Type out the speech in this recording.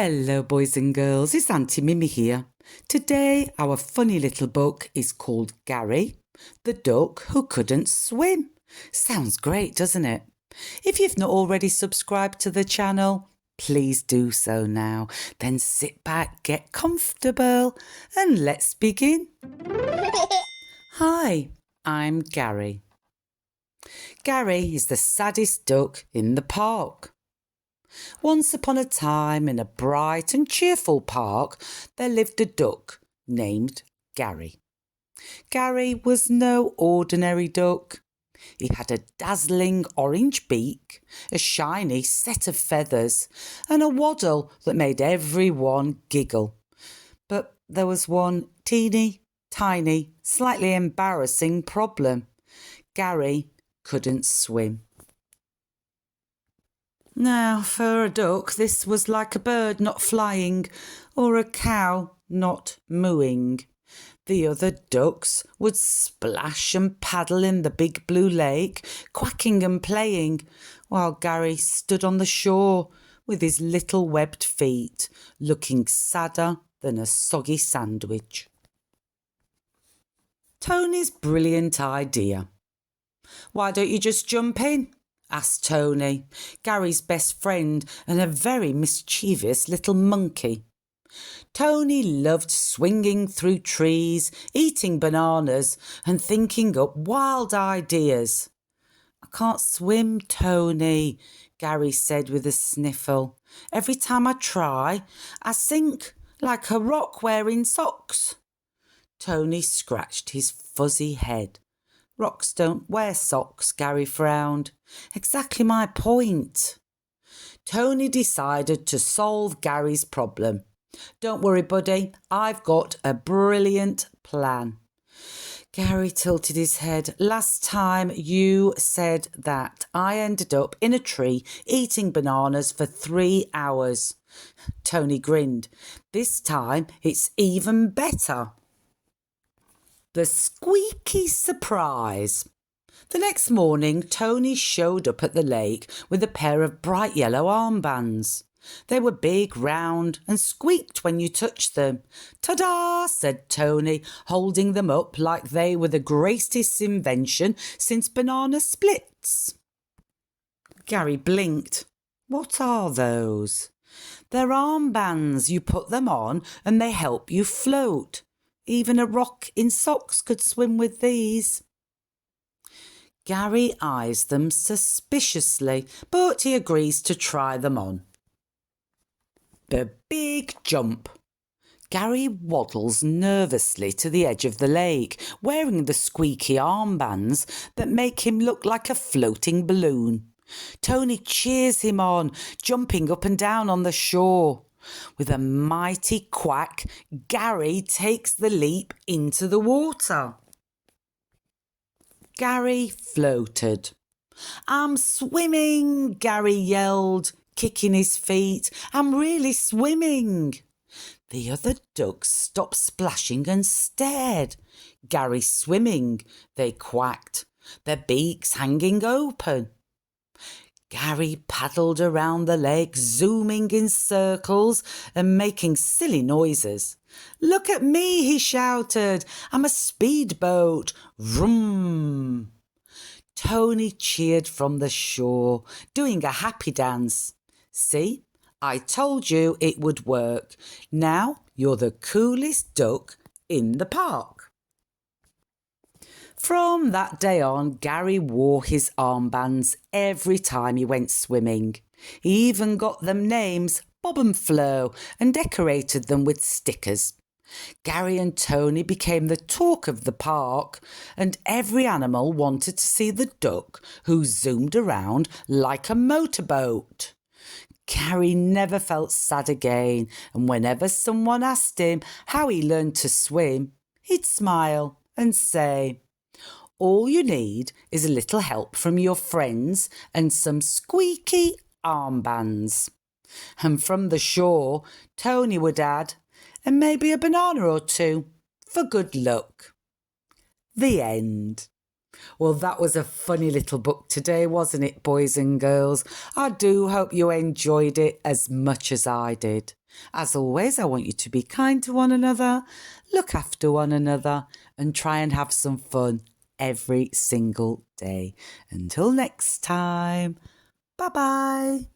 Hello boys and girls, it's Aunty Mimmi here. Today our funny little book is called Gary, the duck who couldn't swim. Sounds great, doesn't it? If you've not already subscribed to the channel, please do so now. Then sit back, get comfortable and let's begin. Hi, I'm Gary. Gary is the saddest duck in the park. Once upon a time, in a bright and cheerful park, there lived a duck named Gary. Gary was no ordinary duck. He had a dazzling orange beak, a shiny set of feathers, and a waddle that made everyone giggle. But there was one teeny, tiny, slightly embarrassing problem. Gary couldn't swim. Now, for a duck, this was like a bird not flying or a cow not mooing. The other ducks would splash and paddle in the big blue lake, quacking and playing, while Gary stood on the shore with his little webbed feet, looking sadder than a soggy sandwich. Tony's brilliant idea. "Why don't you just jump in?" asked Tony, Gary's best friend and a very mischievous little monkey. Tony loved swinging through trees, eating bananas and thinking up wild ideas. "I can't swim, Tony," Gary said with a sniffle. "Every time I try, I sink like a rock wearing socks." Tony scratched his fuzzy head. "Rocks don't wear socks," Gary frowned. "Exactly my point." Tony decided to solve Gary's problem. "Don't worry, buddy, I've got a brilliant plan." Gary tilted his head. "Last time you said that I ended up in a tree eating bananas for 3 hours. Tony grinned. "This time it's even better." The squeaky surprise. The next morning, Tony showed up at the lake with a pair of bright yellow armbands. They were big, round, and squeaked when you touched them. "Ta-da!" said Tony, holding them up like they were the greatest invention since banana splits. Gary blinked. "What are those?" "They're armbands. You put them on and they help you float. Even a rock in socks could swim with these." Gary eyes them suspiciously, but he agrees to try them on. The big jump. Gary waddles nervously to the edge of the lake, wearing the squeaky armbands that make him look like a floating balloon. Tony cheers him on, jumping up and down on the shore. With a mighty quack, Gary takes the leap into the water. Gary floated. "I'm swimming," Gary yelled, kicking his feet. "I'm really swimming." The other ducks stopped splashing and stared. "Gary swimming," they quacked, their beaks hanging open. Gary paddled around the lake, zooming in circles and making silly noises. "Look at me," he shouted. "I'm a speedboat. Vroom." Tony cheered from the shore, doing a happy dance. "See, I told you it would work. Now you're the coolest duck in the park." From that day on, Gary wore his armbands every time he went swimming. He even got them names, Bob and Flo, and decorated them with stickers. Gary and Tony became the talk of the park, and every animal wanted to see the duck who zoomed around like a motorboat. Gary never felt sad again, and whenever someone asked him how he learned to swim, he'd smile and say, "All you need is a little help from your friends and some squeaky armbands." And from the shore, Tony would add, "And maybe a banana or two for good luck." The end. Well, that was a funny little book today, wasn't it, boys and girls? I do hope you enjoyed it as much as I did. As always, I want you to be kind to one another, look after one another, and try and have some fun every single day. Until next time, bye-bye.